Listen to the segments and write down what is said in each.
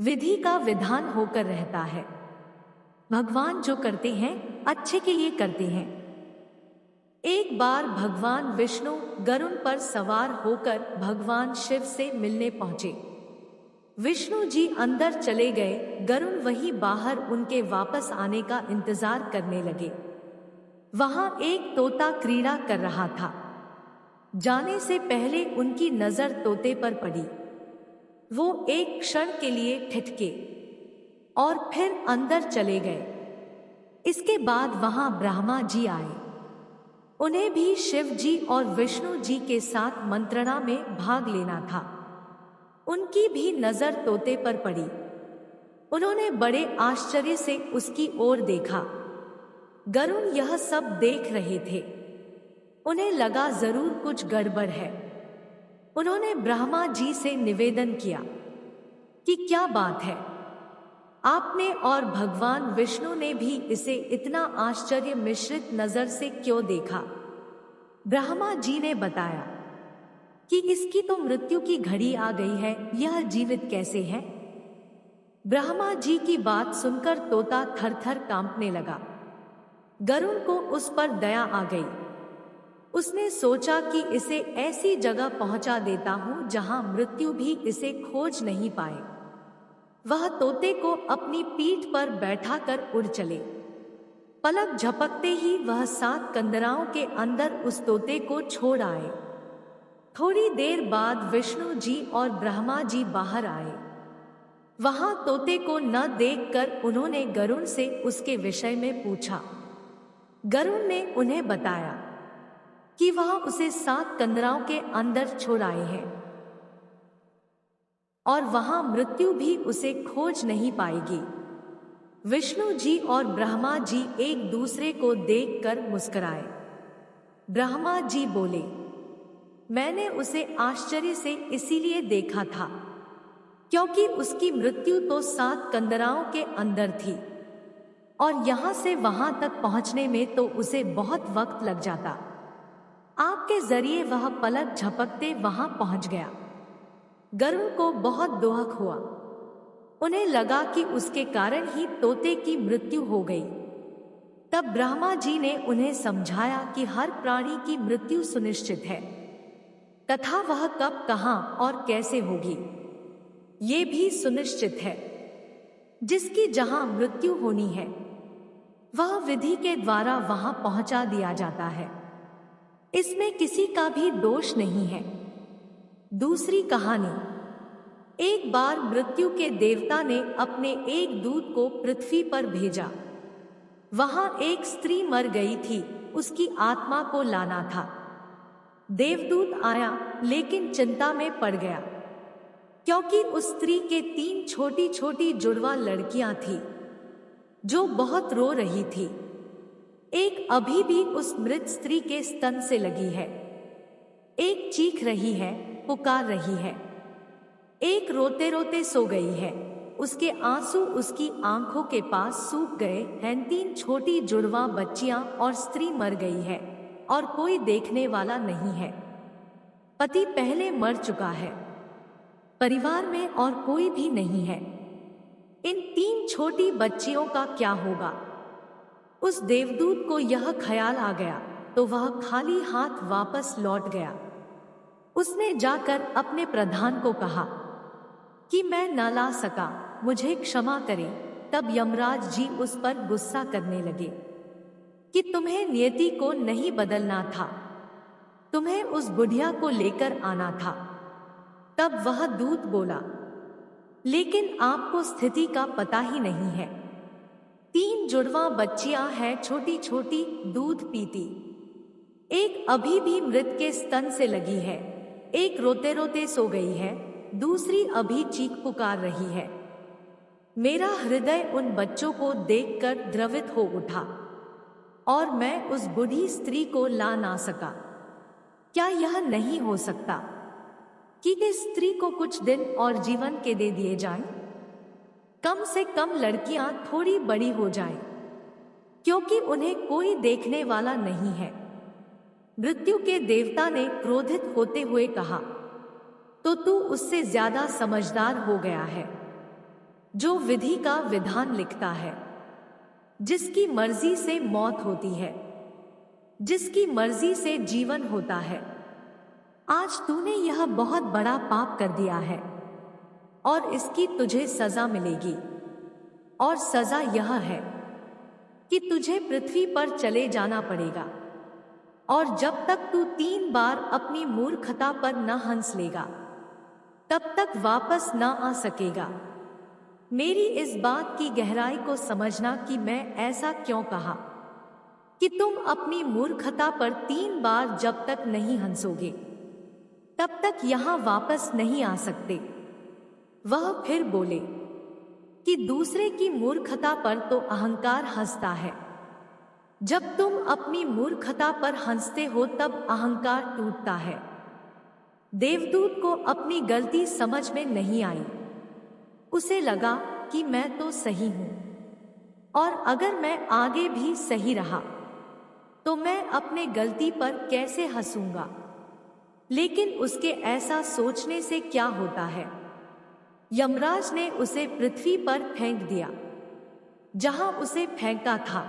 विधि का विधान होकर रहता है। भगवान जो करते हैं अच्छे के लिए करते हैं। एक बार भगवान विष्णु गरुड़ पर सवार होकर भगवान शिव से मिलने पहुंचे। विष्णु जी अंदर चले गए, गरुड़ वहीं बाहर उनके वापस आने का इंतजार करने लगे। वहां एक तोता क्रीड़ा कर रहा था। जाने से पहले उनकी नजर तोते पर पड़ी। वो एक क्षण के लिए ठिठके और फिर अंदर चले गए। इसके बाद वहां ब्रह्मा जी आए। उन्हें भी शिव जी और विष्णु जी के साथ मंत्रणा में भाग लेना था। उनकी भी नजर तोते पर पड़ी। उन्होंने बड़े आश्चर्य से उसकी ओर देखा। गरुड़ यह सब देख रहे थे। उन्हें लगा जरूर कुछ गड़बड़ है। उन्होंने ब्रह्मा जी से निवेदन किया कि क्या बात है, आपने और भगवान विष्णु ने भी इसे इतना आश्चर्य मिश्रित नजर से क्यों देखा। ब्रह्मा जी ने बताया कि इसकी तो मृत्यु की घड़ी आ गई है, यह जीवित कैसे है। ब्रह्मा जी की बात सुनकर तोता थर-थर कांपने लगा। गरुड़ को उस पर दया आ गई। उसने सोचा कि इसे ऐसी जगह पहुंचा देता हूं जहां मृत्यु भी इसे खोज नहीं पाए। वह तोते को अपनी पीठ पर बैठाकर उड़ चले। पलक झपकते ही वह 7 कंदराओं के अंदर उस तोते को छोड़ आए। थोड़ी देर बाद विष्णु जी और ब्रह्मा जी बाहर आए। वहां तोते को न देखकर उन्होंने गरुड़ से उसके विषय में पूछा। गरुड़ ने उन्हें बताया कि वह उसे 7 कंदराओं के अंदर छोड़ आए हैं और वहां मृत्यु भी उसे खोज नहीं पाएगी। विष्णु जी और ब्रह्मा जी एक दूसरे को देखकर मुस्कुराए। ब्रह्मा जी बोले, मैंने उसे आश्चर्य से इसीलिए देखा था क्योंकि उसकी मृत्यु तो 7 कंदराओं के अंदर थी और यहां से वहां तक पहुंचने में तो उसे बहुत वक्त लग जाता। आपके जरिए वह पलक झपकते वहां पहुंच गया। गरुड़ को बहुत दुख हुआ। उन्हें लगा कि उसके कारण ही तोते की मृत्यु हो गई। तब ब्रह्मा जी ने उन्हें समझाया कि हर प्राणी की मृत्यु सुनिश्चित है तथा वह कब, कहां और कैसे होगी ये भी सुनिश्चित है। जिसकी जहां मृत्यु होनी है वह विधि के द्वारा वहां पहुंचा दिया जाता है। इसमें किसी का भी दोष नहीं है। दूसरी कहानी। एक बार मृत्यु के देवता ने अपने एक दूत को पृथ्वी पर भेजा। वहां एक स्त्री मर गई थी, उसकी आत्मा को लाना था। देवदूत आया लेकिन चिंता में पड़ गया क्योंकि उस स्त्री के 3 छोटी छोटी जुड़वा लड़कियां थीं जो बहुत रो रही थी। एक अभी भी उस मृत स्त्री के स्तन से लगी है, एक चीख रही है, पुकार रही है, एक रोते रोते सो गई है। उसके आंसू उसकी आंखों के पास सूख गए हैं। 3 छोटी जुड़वा बच्चियां और स्त्री मर गई है और कोई देखने वाला नहीं है। पति पहले मर चुका है, परिवार में और कोई भी नहीं है। इन 3 छोटी बच्चियों का क्या होगा। उस देवदूत को यह ख्याल आ गया तो वह खाली हाथ वापस लौट गया। उसने जाकर अपने प्रधान को कहा कि मैं न ला सका, मुझे क्षमा करें। तब यमराज जी उस पर गुस्सा करने लगे कि तुम्हें नियति को नहीं बदलना था, तुम्हें उस बुढ़िया को लेकर आना था। तब वह दूत बोला, लेकिन आपको स्थिति का पता ही नहीं है। 3 जुड़वा बच्चियां हैं, छोटी छोटी, दूध पीती। एक अभी भी मृत के स्तन से लगी है, एक रोते रोते सो गई है, दूसरी अभी चीख पुकार रही है। मेरा हृदय उन बच्चों को देखकर द्रवित हो उठा और मैं उस बूढ़ी स्त्री को ला ना सका। क्या यह नहीं हो सकता कि इस स्त्री को कुछ दिन और जीवन के दे दिए जाएं? कम से कम लड़कियां थोड़ी बड़ी हो जाएं, क्योंकि उन्हें कोई देखने वाला नहीं है। मृत्यु के देवता ने क्रोधित होते हुए कहा, तो तू उससे ज्यादा समझदार हो गया है। जो विधि का विधान लिखता है, जिसकी मर्जी से मौत होती है, जिसकी मर्जी से जीवन होता है। आज तूने यह बहुत बड़ा पाप कर दिया है और इसकी तुझे सजा मिलेगी। और सजा यह है कि तुझे पृथ्वी पर चले जाना पड़ेगा, और जब तक तू 3 बार अपनी मूर्खता पर न हंस लेगा तब तक वापस न आ सकेगा। मेरी इस बात की गहराई को समझना कि मैं ऐसा क्यों कहा कि तुम अपनी मूर्खता पर 3 बार जब तक नहीं हंसोगे तब तक यहां वापस नहीं आ सकते। वह फिर बोले कि दूसरे की मूर्खता पर तो अहंकार हंसता है। जब तुम अपनी मूर्खता पर हंसते हो तब अहंकार टूटता है। देवदूत को अपनी गलती समझ में नहीं आई। उसे लगा कि मैं तो सही हूं, और अगर मैं आगे भी सही रहा तो मैं अपने गलती पर कैसे हंसूंगा। लेकिन उसके ऐसा सोचने से क्या होता है, यमराज ने उसे पृथ्वी पर फेंक दिया। जहां उसे फेंका था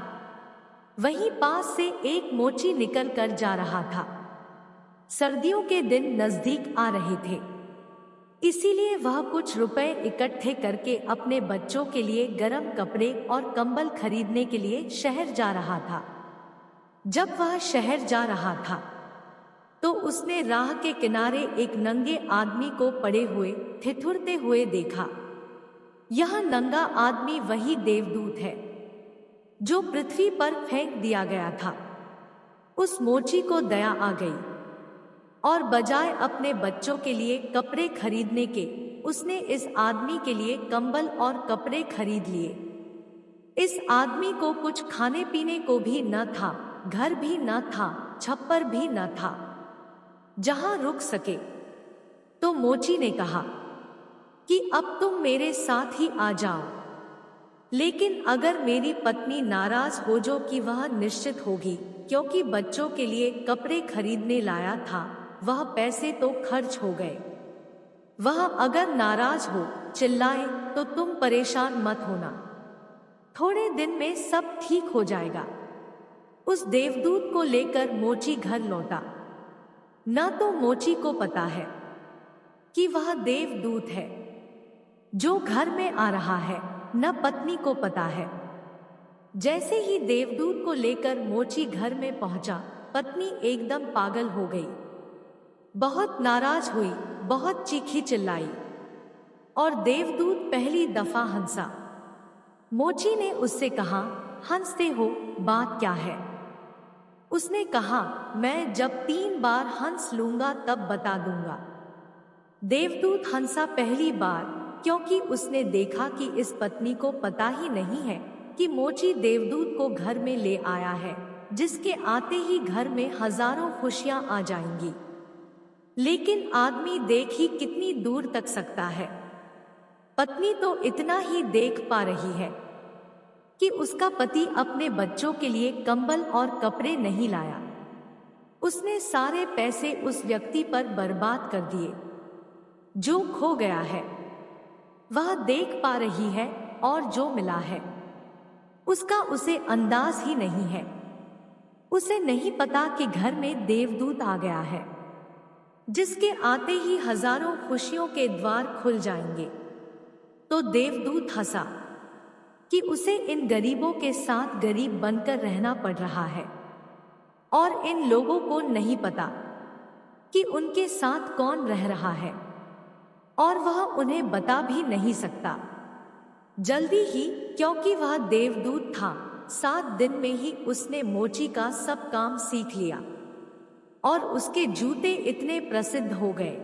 वहीं पास से एक मोची निकल कर जा रहा था। सर्दियों के दिन नजदीक आ रहे थे, इसीलिए वह कुछ रुपए इकट्ठे करके अपने बच्चों के लिए गर्म कपड़े और कंबल खरीदने के लिए शहर जा रहा था। जब वह शहर जा रहा था तो उसने राह के किनारे एक नंगे आदमी को पड़े हुए ठिठुरते हुए देखा। यह नंगा आदमी वही देवदूत है जो पृथ्वी पर फेंक दिया गया था। उस मोची को दया आ गई और बजाय अपने बच्चों के लिए कपड़े खरीदने के उसने इस आदमी के लिए कंबल और कपड़े खरीद लिए। इस आदमी को कुछ खाने पीने को भी न था, घर भी न था, छप्पर भी न था जहां रुक सके। तो मोची ने कहा कि अब तुम मेरे साथ ही आ जाओ, लेकिन अगर मेरी पत्नी नाराज हो जो कि वह निश्चित होगी, क्योंकि बच्चों के लिए कपड़े खरीदने लाया था, वह पैसे तो खर्च हो गए। वह अगर नाराज हो, चिल्लाए, तो तुम परेशान मत होना, थोड़े दिन में सब ठीक हो जाएगा। उस देवदूत को लेकर मोची घर लौटा। न तो मोची को पता है कि वह देवदूत है जो घर में आ रहा है, न पत्नी को पता है। जैसे ही देवदूत को लेकर मोची घर में पहुंचा, पत्नी एकदम पागल हो गई, बहुत नाराज हुई, बहुत चीखी चिल्लाई, और देवदूत पहली दफा हंसा। मोची ने उससे कहा, हंसते हो, बात क्या है? उसने कहा, मैं जब 3 बार हंस लूंगा तब बता दूंगा। देवदूत हंसा पहली बार, क्योंकि उसने देखा कि इस पत्नी को पता ही नहीं है कि मोची देवदूत को घर में ले आया है, जिसके आते ही घर में हजारों खुशियां आ जाएंगी। लेकिन आदमी देख ही कितनी दूर तक सकता है। पत्नी तो इतना ही देख पा रही है कि उसका पति अपने बच्चों के लिए कंबल और कपड़े नहीं लाया। उसने सारे पैसे उस व्यक्ति पर बर्बाद कर दिए जो खो गया है। वह देख पा रही है और जो मिला है उसका उसे अंदाज ही नहीं है। उसे नहीं पता कि घर में देवदूत आ गया है, जिसके आते ही हजारों खुशियों के द्वार खुल जाएंगे। तो देवदूत हंसा कि उसे इन गरीबों के साथ गरीब बनकर रहना पड़ रहा है, और इन लोगों को नहीं पता कि उनके साथ कौन रह रहा है, और वह उन्हें बता भी नहीं सकता। जल्दी ही, क्योंकि वह देवदूत था, 7 दिन में ही उसने मोची का सब काम सीख लिया, और उसके जूते इतने प्रसिद्ध हो गए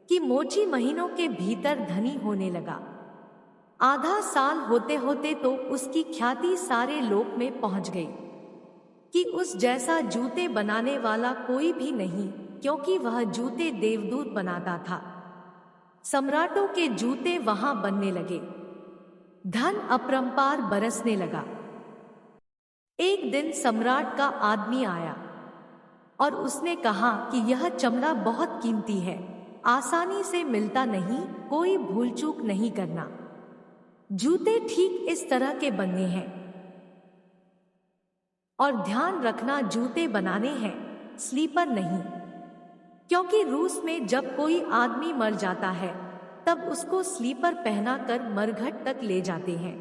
कि मोची महीनों के भीतर धनी होने लगा। आधा साल होते होते तो उसकी ख्याति सारे लोक में पहुंच गई कि उस जैसा जूते बनाने वाला कोई भी नहीं, क्योंकि वह जूते देवदूत बनाता था। सम्राटों के जूते वहां बनने लगे, धन अपरंपार बरसने लगा। एक दिन सम्राट का आदमी आया और उसने कहा कि यह चमड़ा बहुत कीमती है, आसानी से मिलता नहीं, कोई भूल चूक नहीं करना। जूते ठीक इस तरह के बनने हैं। और ध्यान रखना, जूते बनाने हैं, स्लीपर नहीं। क्योंकि रूस में जब कोई आदमी मर जाता है तब उसको स्लीपर पहनाकर मरघट तक ले जाते हैं।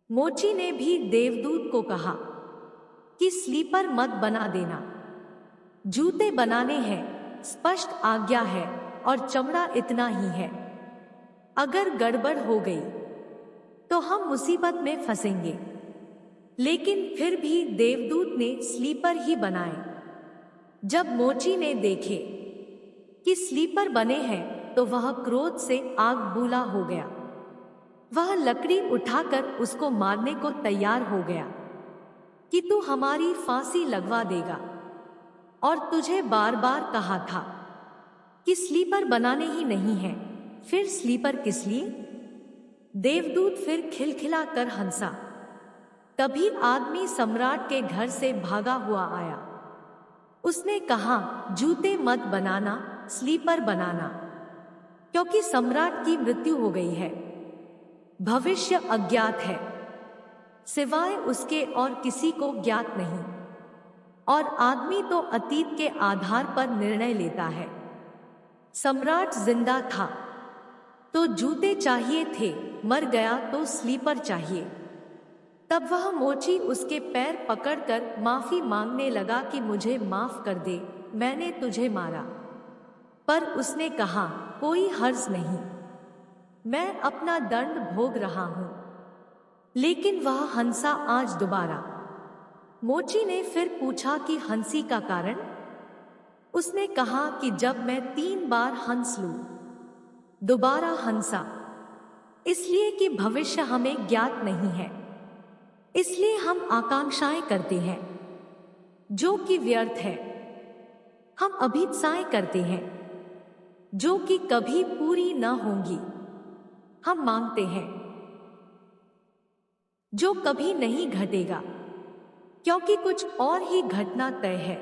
मोची ने भी देवदूत को कहा कि स्लीपर मत बना देना, जूते बनाने हैं, स्पष्ट आज्ञा है, और चमड़ा इतना ही है। अगर गड़बड़ हो गई तो हम मुसीबत में फंसेंगे। लेकिन फिर भी देवदूत ने स्लीपर ही बनाए। जब मोची ने देखे कि स्लीपर बने हैं तो वह क्रोध से आग बूला हो गया। वह लकड़ी उठाकर उसको मारने को तैयार हो गया कि तू हमारी फांसी लगवा देगा, और तुझे बार बार कहा था कि स्लीपर बनाने ही नहीं है, फिर स्लीपर किस लिए? देवदूत फिर खिलखिला कर हंसा। तभी आदमी सम्राट के घर से भागा हुआ आया। उसने कहा, जूते मत बनाना, स्लीपर बनाना, क्योंकि सम्राट की मृत्यु हो गई है। भविष्य अज्ञात है, सिवाय उसके और किसी को ज्ञात नहीं, और आदमी तो अतीत के आधार पर निर्णय लेता है। सम्राट जिंदा था तो जूते चाहिए थे, मर गया तो स्लीपर चाहिए। तब वह मोची उसके पैर पकड़कर माफी मांगने लगा कि मुझे माफ कर दे, मैंने तुझे मारा। पर उसने कहा, कोई हर्ज नहीं, मैं अपना दंड भोग रहा हूं। लेकिन वह हंसा आज दोबारा। मोची ने फिर पूछा कि हंसी का कारण? उसने कहा कि जब मैं 3 बार हंस लूं। दोबारा हंसा, इसलिए कि भविष्य हमें ज्ञात नहीं है, इसलिए हम आकांक्षाएं करते हैं जो कि व्यर्थ है। हम अभीप्साएं करते हैं जो कि कभी पूरी न होंगी। हम मांगते हैं जो कभी नहीं घटेगा, क्योंकि कुछ और ही घटना तय है।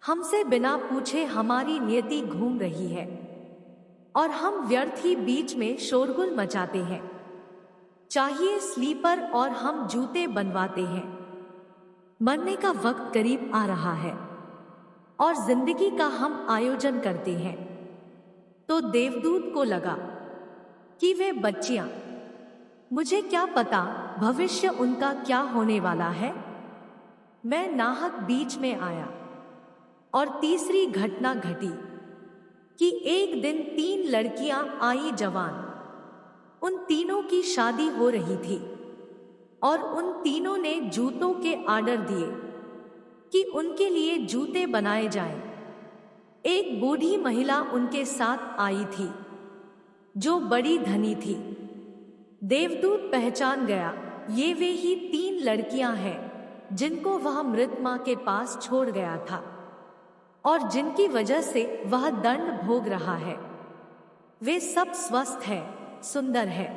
हमसे बिना पूछे हमारी नियति घूम रही है और हम व्यर्थ ही बीच में शोरगुल मचाते हैं। चाहिए स्लीपर और हम जूते बनवाते हैं। मरने का वक्त करीब आ रहा है और जिंदगी का हम आयोजन करते हैं। तो देवदूत को लगा कि वे बच्चियां, मुझे क्या पता भविष्य उनका क्या होने वाला है। मैं नाहक बीच में आया और तीसरी घटना घटी कि एक दिन 3 लड़कियां आई जवान। उन तीनों की शादी हो रही थी और उन तीनों ने जूतों के आर्डर दिए कि उनके लिए जूते बनाए जाएं। एक बूढ़ी महिला उनके साथ आई थी जो बड़ी धनी थी। देवदूत पहचान गया, ये वे ही 3 लड़कियां हैं जिनको वह मृत मां के पास छोड़ गया था और जिनकी वजह से वह दंड भोग रहा है। वे सब स्वस्थ है, सुंदर है।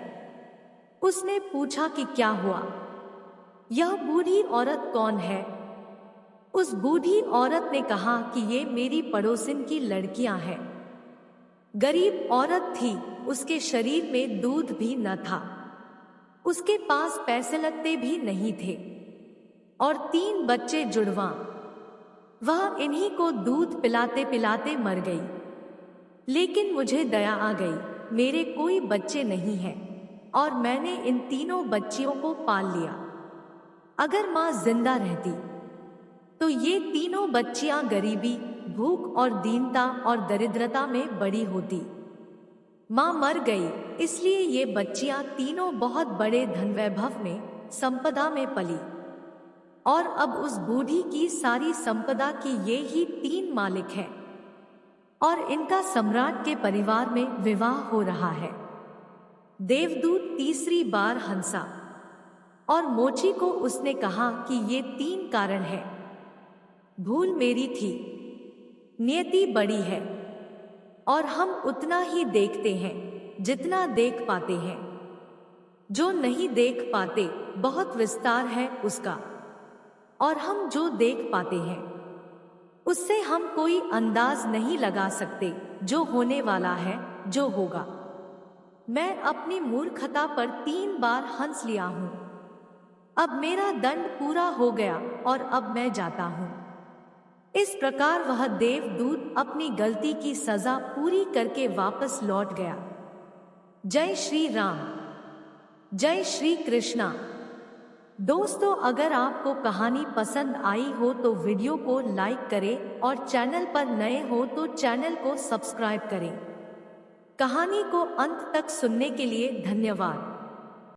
उसने पूछा कि क्या हुआ, यह बूढ़ी औरत कौन है? उस बूढ़ी औरत ने कहा कि ये मेरी पड़ोसिन की लड़कियां हैं। गरीब औरत थी, उसके शरीर में दूध भी न था, उसके पास पैसे लगते भी नहीं थे और 3 बच्चे जुड़वां। वह इन्हीं को दूध पिलाते पिलाते मर गई। लेकिन मुझे दया आ गई, मेरे कोई बच्चे नहीं हैं और मैंने इन तीनों बच्चियों को पाल लिया। अगर मां जिंदा रहती तो ये तीनों बच्चियां गरीबी, भूख और दीनता और दरिद्रता में बड़ी होती। मां मर गई, इसलिए ये बच्चियां तीनों बहुत बड़े धन वैभव में, संपदा में पली और अब उस बूढ़ी की सारी संपदा की ये ही 3 मालिक हैं और इनका सम्राट के परिवार में विवाह हो रहा है। देवदूत तीसरी बार हंसा और मोची को उसने कहा कि ये 3 कारण हैं। भूल मेरी थी, नियति बड़ी है और हम उतना ही देखते हैं जितना देख पाते हैं। जो नहीं देख पाते बहुत विस्तार है उसका, और हम जो देख पाते हैं उससे हम कोई अंदाज नहीं लगा सकते जो होने वाला है, जो होगा। मैं अपनी मूर्खता पर 3 बार हंस लिया हूँ। अब मेरा दंड पूरा हो गया और अब मैं जाता हूँ। इस प्रकार वह देवदूत अपनी गलती की सजा पूरी करके वापस लौट गया। जय श्री राम, जय श्री कृष्णा। दोस्तों, अगर आपको कहानी पसंद आई हो तो वीडियो को लाइक करें और चैनल पर नए हो तो चैनल को सब्सक्राइब करें। कहानी को अंत तक सुनने के लिए धन्यवाद।